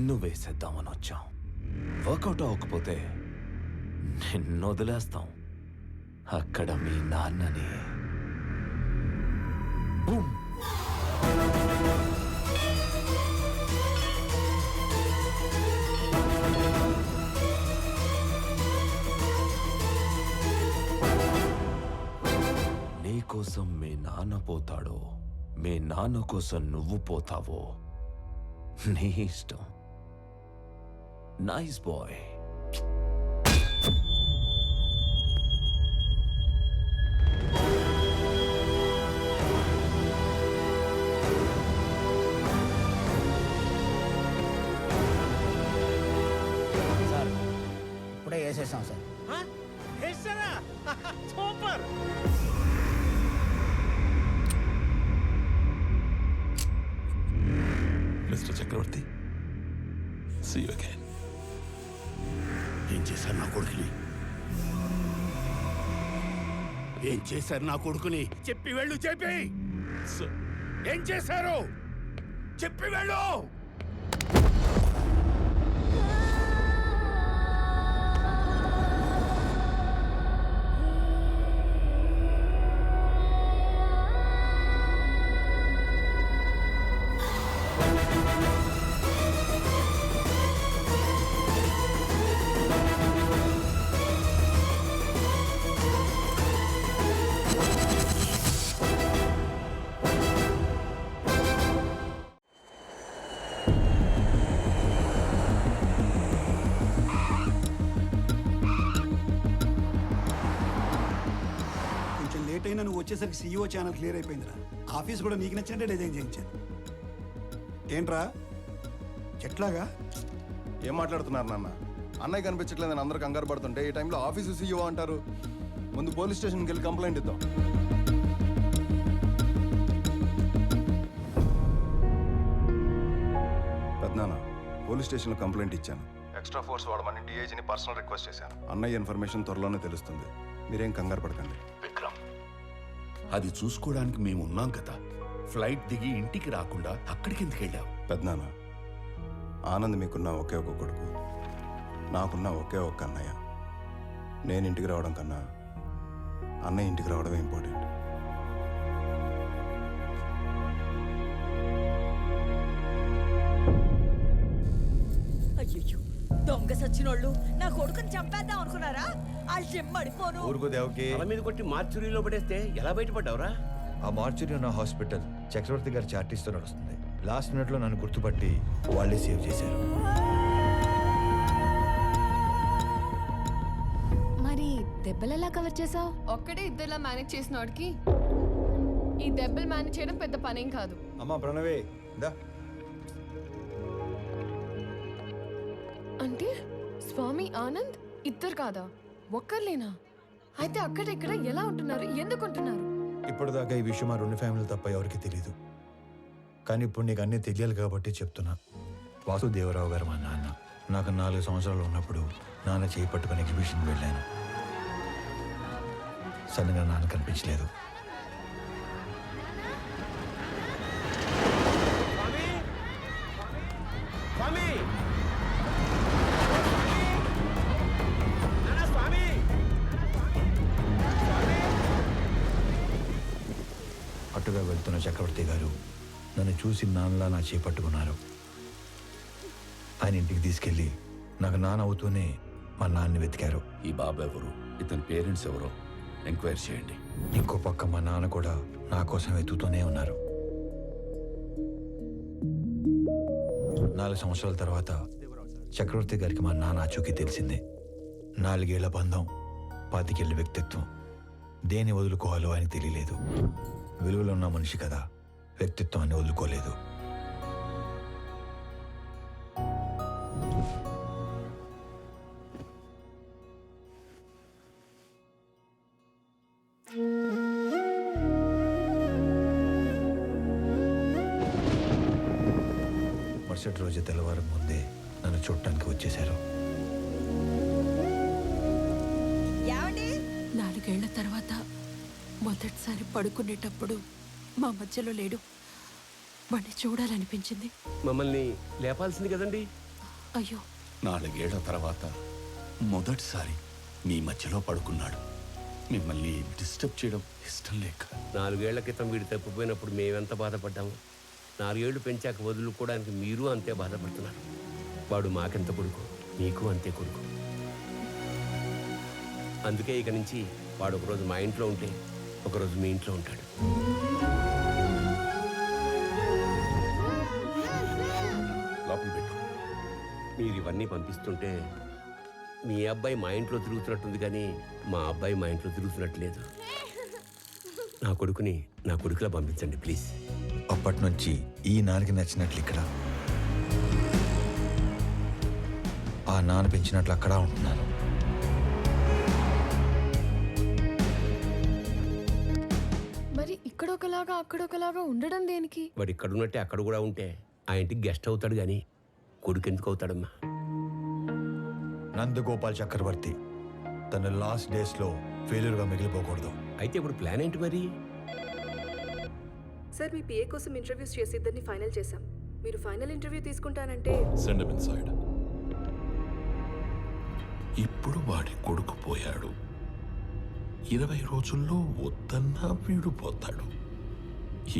నిన్ను వేసేద్దామని వచ్చాం. వర్కౌట్ అవ్వకపోతే నిన్ను వదిలేస్తాం. అక్కడ మీ నాన్నని బూమ్. నీకోసం మీ నాన్న పోతాడో, మీ నాన్న కోసం నువ్వు పోతావో నీ ఇష్టం. Nice bye. సార్ ఇప్పుడే వేసేసాం sir. Super. Mister Chakravarthy, see you again. ఏం చేశారు నా కొడుకుని? ఏం చేశారు నా కొడుకుని? చెప్పి వెళ్ళు. చెప్పి ఏం చేశారు? చెప్పి వెళ్ళు. లేట్ అయినా నువ్వు వచ్చేసరికి సీఈఓ ఛానల్ క్లియర్ అయిపోయిందిరా. ఆఫీస్ కూడా నీకు నచ్చినట్టే డిజైన్ చేయించాను. ఏంట్రా చెట్లాగా? ఏం మాట్లాడుతున్నారు నాన్న? అన్నయ్య కనిపించట్లేదని అందరూ కంగారు పడుతుంటే ఈ టైంలో ఆఫీసు సీఈఓ అంటారు. ముందు పోలీస్ స్టేషన్కి వెళ్ళి కంప్లైంట్ ఇద్దాం. పెద్దనాన్న, పోలీస్ స్టేషన్లో కంప్లైంట్ ఇచ్చాను. ఎక్స్ట్రా ఫోర్స్ వాడమని డిఐజీని పర్సనల్ రిక్వెస్ట్ చేశాను. అన్నయ్య ఇన్ఫర్మేషన్ త్వరలోనే తెలుస్తుంది. మీరేం కంగారు పడకండి. విక్రమ్, అది చూసుకోవడానికి మేము ఉన్నాం కదా. ఫ్లైట్ దిగి ఇంటికి రాకుండా అక్కడికి ఎందుకు వెళ్ళావు? పెద్దనాన్న, ఆనంద్ మీకున్న ఒకే ఒక కొడుకు, నాకున్న ఒకే ఒక్క అన్నయ్య. నేను ఇంటికి రావడం కన్నా అన్నయ్య ఇంటికి రావడమే ఇంపార్టెంట్. అయ్యో, దొంగ సచ్చినోళ్ళు నా కొడుకుని చంపేద్దాం అనుకున్నారా? వాళ్ళు చెమ్మడిపోను. ఊరుకో దేవకి. తల మీద కొట్టి మార్చురీలో పడేస్తే ఎలా బయటపడ్డావురా? ఆ మార్చురీ ఉన్న హాస్పిటల్ చక్రవర్తి గారి చార్టీస్తో నడుస్తుంది. లాస్ట్ మినిట్ లో నన్ను గుర్తుపట్టి వాళ్ళే సేవ్ చేశారు. మరి దెబ్బలు ఎలా కవర్ చేసావు? ఒక్కడే ఇద్దరులా మేనేజ్ చేసిన వాడికి ఈ దెబ్బలు మేనేజ్ చేయడం పెద్ద పనేం కాదు. అమ్మా ప్రణవే దా. అంటే స్వామి ఆనంద్ ఇద్దరు కాదా, ఒక్కర్లేనా? అయితే అక్కడ ఇక్కడ ఎలా ఉంటున్నారు, ఎందుకు ఉంటున్నారు? ఇప్పటిదాకా ఈ విషయం ఆ రెండు ఫ్యామిలీలు తప్ప ఎవరికి తెలియదు. కానీ ఇప్పుడు నీకు అన్నీ తెలియాలి కాబట్టి చెప్తున్నా. వాసుదేవరావు గారు మా నాన్న. నాకు 4 సంవత్సరాలు ఉన్నప్పుడు నాన్న చేయి పట్టుకుని ఎగ్జిబిషన్కి వెళ్ళాను. సడన్గా నాన్న కనిపించలేదు. అటుగా వెళ్తున్న చక్రవర్తి గారు నన్ను చూసి నాన్నలా నా చేపట్టుకున్నారు. ఆయన ఇంటికి తీసుకెళ్ళి నాకు నాన్న అవుతూనే మా నాన్నని వెతికారు. ఈ బాబు ఎవరు, ఇతని పేరెంట్స్ ఎవరో ఎంక్వైరీ చేయండి. ఇంకో పక్క మా నాన్న కూడా నా కోసం వెతుకుతూనే ఉన్నారు. 4 సంవత్సరాల తర్వాత చక్రవర్తి గారికి మా నాన్న ఆచూకీ తెలిసింది. 4 ఏళ్ల బంధం, 25 ఏళ్ల వ్యక్తిత్వం. దేన్ని వదులుకోవాలో ఆయనకు తెలియలేదు. విలువలో ఉన్న మనిషి కదా, వ్యక్తిత్వాన్ని వదులుకోలేదు. మరుసటి రోజు తెల్లవారం ముందే నన్ను చూడటానికి వచ్చేశారు. 4 ఏళ్ల తర్వాత మొదటిసారి పడుకునేటప్పుడు మా మధ్యలో లేడు. వాడిని చూడాలనిపించింది. మమ్మల్ని లేపాల్సింది కదండి. అయ్యో 4 ఏళ్ల తర్వాత మొదటిసారి మీ మధ్యలో పడుకున్నాడు. మిమ్మల్ని డిస్టర్బ్ చేయడం ఇష్టం లేక. 4 ఏళ్ల క్రితం వీడు తప్పిపోయినప్పుడు మేమెంత బాధపడ్డాము. 4 ఏళ్లు పెంచాక వదులుకోవడానికి మీరు అంతే బాధపడుతున్నారు. వాడు మాకెంత కొడుకు, మీకు అంతే కొడుకు. అందుకే ఇక నుంచి వాడు ఒకరోజు మా ఇంట్లో ఉంటే ఒకరోజు మీ ఇంట్లో ఉంటాడు. లోపల పెట్టు. మీరు ఇవన్నీ పంపిస్తుంటే మీ అబ్బాయి మా ఇంట్లో తిరుగుతున్నట్టుంది, కానీ మా అబ్బాయి మా ఇంట్లో తిరుగుతున్నట్టు లేదు. నా కొడుకుని నా కొడుకులా పంపించండి ప్లీజ్. అప్పటి నుంచి ఈ నాన్నకి నచ్చినట్లు ఇక్కడ, ఆ నాన్న పెంచినట్లు అక్కడ ఉంటున్నాను. మరి ఇక్కడ ఒకలాగా అక్కడ ఒకలాగా ఉండడం దేనికి? వాడు ఇక్కడ ఉన్నట్టే అక్కడ కూడా ఉంటే ఆ ఇంటికి గెస్ట్ అవుతాడు, కానీ కొడుకు ఎందుకు అవుతాడమ్మా? నందగోపాల్ చక్రవర్తి తన లాస్ట్ డేస్లో ఫెయిల్యూర్గా మిగిలిపోకూడదు. అయితే ఇప్పుడు ప్లాన్ ఏంటి మరి? సార్, మీ పిఏ కోసం ఇంటర్వ్యూస్ చేసి ఇద్దరిని ఫైనల్ చేశాం. మీరు ఫైనల్ ఇంటర్వ్యూ తీసుకుంటానంటే సెండ్ హిమ్ ఇన్సైడ్. ఇప్పుడు వాడి కొడుకు పోయాడు. 20 రోజుల్లో వద్దన్నా వీడు పోతాడు.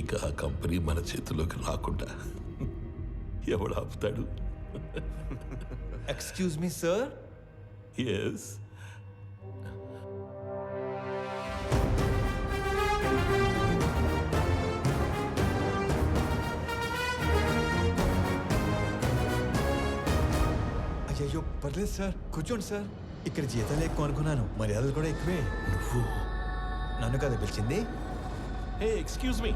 ఇక ఆ కంపెనీ మన చేతిలోకి రాకుండా ఎవడు ఆపుతాడు? Excuse me sir. ఎస్. అయ్యో పర్లేదు సార్, కూర్చోండి సార్. ఇక్కడ జీతాలు ఎక్కువ అనుకున్నాను, మర్యాదలు కూడా ఎక్కువే. నువ్వు నన్ను కదా పిలిచింది? Hey excuse me.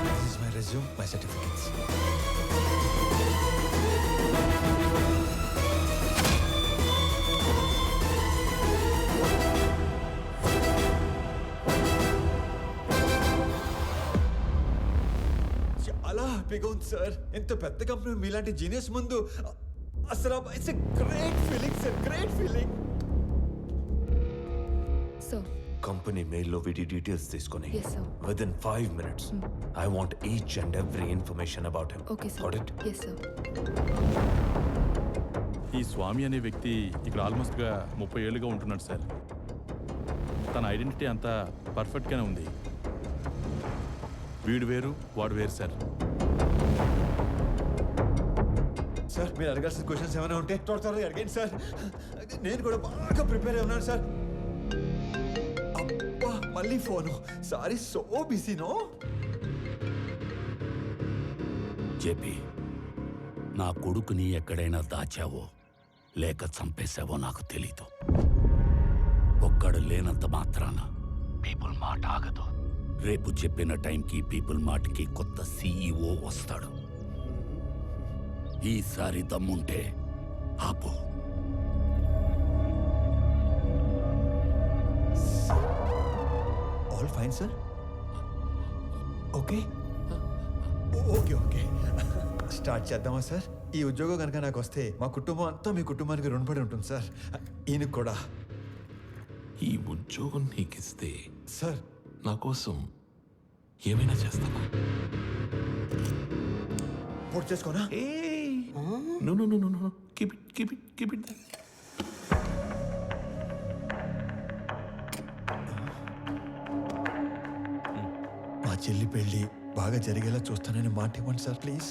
This is my resume, my certificates. చాలా హ్యాపీగా ఉంది సార్. ఎంత పెద్ద కంపెనీ మీలాంటి జీనియస్ ముందు అసలు it's a great feeling sir, great feeling. So company మెయిల్లో వీడి డీటెయిల్స్ తీసుకొని Yes, sir. within 5 minutes I want each and every information about him. Okay sir. Got it? Yes sir. ఈ స్వామి అనే వ్యక్తి ఇక్కడ ఆల్మోస్ట్గా 30 ఏళ్ళుగా ఉంటున్నాడు సార్. తన ఐడెంటిటీ అంతా పర్ఫెక్ట్గానే ఉంది. వీడు వేరు, వాడు వేరు సార్. సార్ మీరు అడగాల్సిన క్వశ్చన్స్ ఏమైనా ఉంటే త్వరగా అడగండి సార్. నేను కూడా బాగా ప్రిపేర్ అయి ఉన్నాను సార్. అబ్బా మళ్ళీ ఫోను. సారీ, సో బిజీనో. జేపీ, నా కొడుకుని ఎక్కడైనా దాచావో లేక చంపేశావో నాకు తెలీదు. ఒక్కడు లేనంత మాత్రాన పీపుల్ మాట ఆగదు. రేపు చెప్పిన టైంకి పీపుల్ మాటకి కొత్త సీఈఓ వస్తాడు. ఈసారి దమ్ముంటే ఆపు. All fine sir. Okay okay okay start చేద్దామా సార్? ఈ ఉద్యోగం కనుక నాకు వస్తే మా కుటుంబం అంతా మీ కుటుంబానికి రుణపడి ఉంటుంది సార్. ఈయనకు కూడా. ఈ ఉద్యోగం నీకిస్తే సార్ నా కోసం ఏమైనా చేస్తావా? పూర్తి చేసుకోనా? No. Keep it there. మా చెల్లి పెళ్ళి బాగా జరిగేలా చూస్తానని మాట ఇవ్వండి సార్ ప్లీజ్.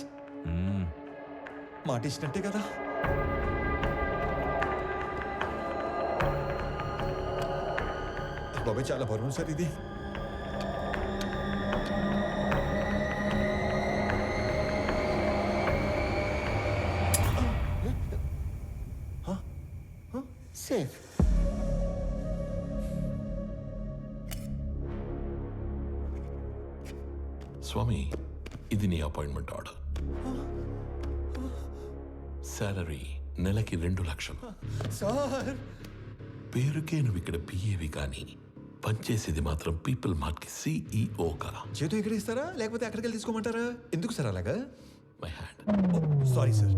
మాట ఇచ్చినట్టే కదా? బాబాయ్ చాలా బరువు సార్ ఇది. సేఫ్. స్వామి, ఇది నీ అపాయింట్మెంట్ ఆర్డర్. సాలరీ నెలకి 2 లక్షలు. సార్ పేరుకే నువ్వు ఇక్కడ పిఏవి కానీ పనిచేసేది మాత్రం పీపుల్ మార్ట్ కి సిఇఓగా. చేతో ఇక్కడ ఇస్తారా లేకపోతే అక్కడికి వెళ్ళి తీసుకోమంటారా? ఎందుకు సార్ అలాగా? My hand. Sorry sir.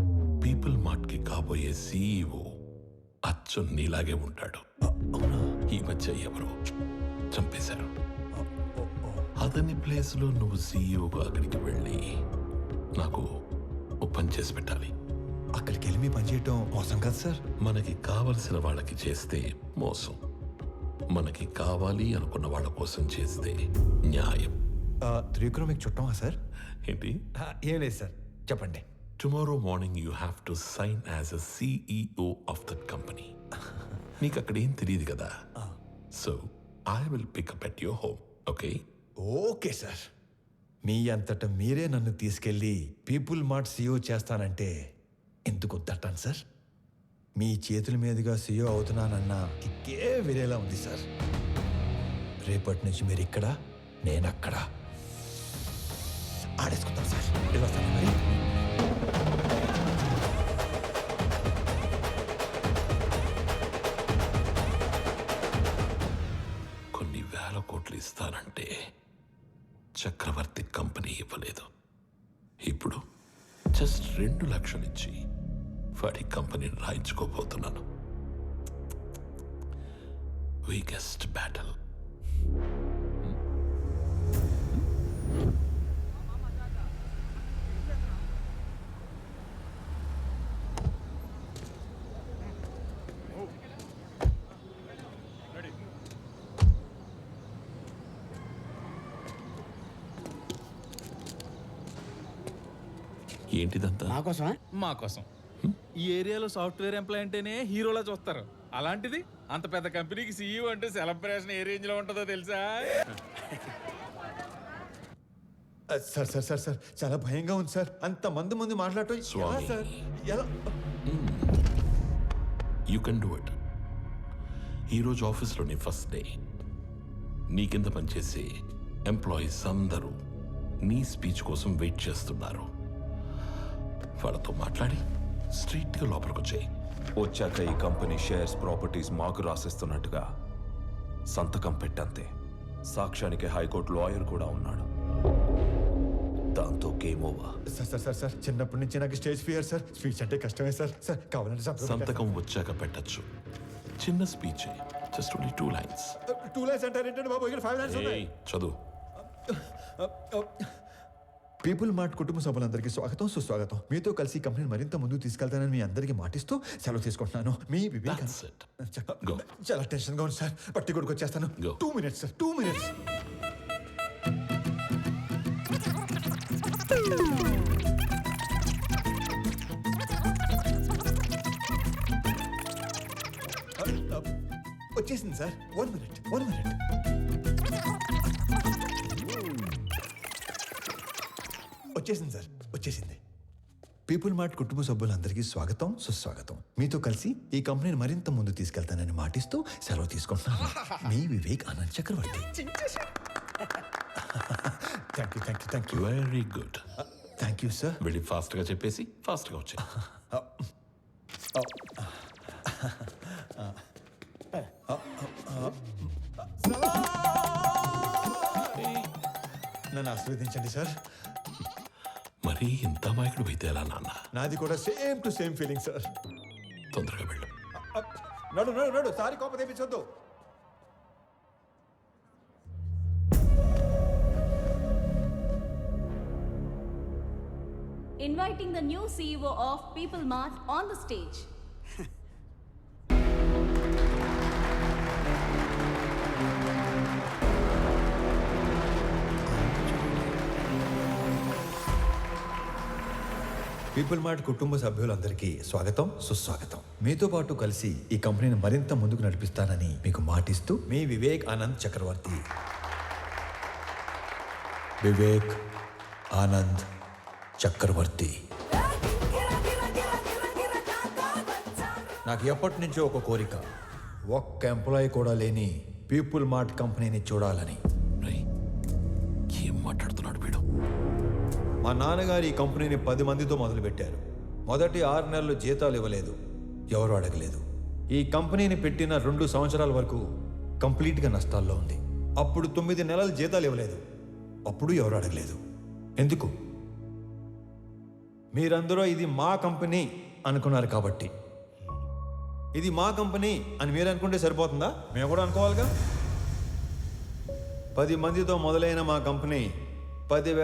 People mart కి కాబోయే సిఇఓ అచ్చు నీలాగే ఉంటాడు. ఈ మధ్య ఎవరో చంపేశారు. అతని ప్లేస్లో నువ్వు సీఈఓగా అక్కడికి వెళ్ళి నాకు ఓ పని చేసి పెట్టాలి. అక్కడికి వెళ్ళి మీ పని చేయటం మోసం కదా సార్? మనకి కావలసిన వాళ్ళకి చేస్తే మోసం, మనకి కావాలి అనుకున్న వాళ్ళ కోసం చేస్తే న్యాయం. త్రివిక్రమ్ మీకు చుట్టమా సార్? ఏంటి? ఏం లేదు సార్, చెప్పండి. Tomorrow morning you have to sign as a CEO of that company. నీకు అక్కడ ఏం తెలియదు కదా, so I will pick up at your home. Okay? Okay sir. మీ అంతటా మీరే నన్ను తీసుకెళ్ళి పీపుల్ మార్ట్ సీఈఓ చేస్తానంటే ఎందుకు వద్దంటాను సార్? మీ చేతుల మీదుగా సీఈఓ అవుతున్నానన్న కిక్కే వేరేలా ఉంది సార్. రేపటి నుంచి మీరు ఇక్కడ, నేను అక్కడ. ఆడేసుకుందాం సార్. వెళ్ళొస్తాను మరి. కొన్ని వేల కోట్లు ఇస్తానంటే చక్రవర్తి కంపెనీ ఇవ్వలేదు. ఇప్పుడు జస్ట్ 2 లక్షలు ఇచ్చి వాడి కంపెనీని రాయించుకోబోతున్నాను. Weakest battle. ఏంటిదంతా? మాకోసమా? మా కోసం. ఈ ఏరియాలో సాఫ్ట్వేర్ ఎంప్లాయ్ అంటేనే హీరోలా చూస్తారు. అలాంటిది అంత పెద్ద కంపెనీకి సీఈఓ అంటే సెలబ్రేషన్ ఏ రేంజ్ లో ఉంటుందో తెలుసా? సార్ సార్ సార్ సార్ చాలా భయంగా ఉంది సార్. అంతమంది ముందు మాట్లాడటం ఎలా స్వామి. సార్? ఎలా? You can do it. ఈరోజు ఆఫీస్లోని ఫస్ట్ డే. నీ కింద పనిచేసే ఎంప్లాయీస్ అందరూ నీ స్పీచ్ కోసం వెయిట్ చేస్తున్నారు. వాళ్ళతో మాట్లాడి స్ట్రైట్గా లోపలికి వచ్చాయి. వచ్చాక ఈ కంపెనీ షేర్స్ ప్రాపర్టీస్ మాకు రాసిస్తున్నట్టుగా సంతకం పెట్టంతే. సాక్ష్యానికి హైకోర్టు లాయర్ కూడా ఉన్నాడు. దాంతో game over. Sir sir sir sir చిన్నప్పటి నుంచి నాకు స్టేజ్ ఫియర్ సార్. స్పీచ్ అంటే కష్టమే సార్. సార్ కావాలంటే సంతకం వచ్చాక పెట్టచ్చు. చిన్న speech, just only 2 lines. 2 lines అంటారు ఏంటంటే బాబు? ఇక్కడ 5 lines ఉన్నాయి. చదువు. పీపుల్ మార్ట్ కుటుంబ సభ్యులందరికీ స్వాగతం, సుస్వాగతం. మీతో కలిసి కంపెనీని మరింత ముందుకు తీసుకెళ్తానని మీ అందరికీ మాటిస్తూ సెలవు తీసుకుంటున్నాను. మీ వివేక్. That's it. Go. చాలా టెన్షన్గా ఉంది సార్. పట్టి కొడుకు వచ్చేస్తాను. Go. 2 minutes sir, 2 minutes. వచ్చేసింది సార్. 1 minute. వచ్చేసింది సార్, వచ్చేసింది. పీపుల్ మార్ట్ కుటుంబ సభ్యులందరికీ స్వాగతం, సుస్వాగతం. మీతో కలిసి ఈ కంపెనీని మరింత ముందు తీసుకెళ్తానని మాటిస్తూ సెలవు తీసుకుంటున్నాను. మీ Vivek Anand Chakravarthy. Thank you. Very good. Thank you sir. వెళ్ళి ఫాస్ట్గా చెప్పేసి ఫాస్ట్గా వచ్చాయి. నన్ను ఆశీర్వదించండి సార్. మరీ ఇంత మాయకుడు అయితే ఎలా నాన్న? నాది కూడా same to same feeling sir. తొందరగా వెళ్ళు. నడు సారీ కోపం తెప్పించొద్దు. Inviting the new CEO of People Mart on the stage. People mart కుటుంబ సభ్యులందరికీ స్వాగతం, సుస్వాగతం. మీతో పాటు కలిసి ఈ కంపెనీని మరింత ముందుకు నడిపిస్తానని మీకు మాటిస్తూ మీ వివేక్ ఆనంద్ చక్రవర్తి. వివేక్ ఆనంద్ చక్రవర్తి. నాకు ఎప్పటి నుంచో ఒక కోరిక, ఒక్క ఎంప్లాయీ కూడా లేని పీపుల్ మార్ట్ కంపెనీని చూడాలని. ఏం మాట్లాడుతున్నాడు వీడు? మా నాన్నగారు ఈ కంపెనీని 10 మందితో మొదలుపెట్టారు. మొదటి 6 నెలలు జీతాలు ఇవ్వలేదు, ఎవరు అడగలేదు. ఈ కంపెనీని పెట్టిన 2 సంవత్సరాల వరకు కంప్లీట్గా నష్టాల్లో ఉంది. అప్పుడు 9 నెలలు జీతాలు ఇవ్వలేదు, అప్పుడు ఎవరు అడగలేదు. ఎందుకు? మీరందరూ ఇది మా కంపెనీ అనుకున్నారు కాబట్టి. ఇది మా కంపెనీ అని మీరు అనుకుంటే సరిపోతుందా? మేము కూడా అనుకోవాలిగా. 10 మందితో మొదలైన మా కంపెనీ 10,000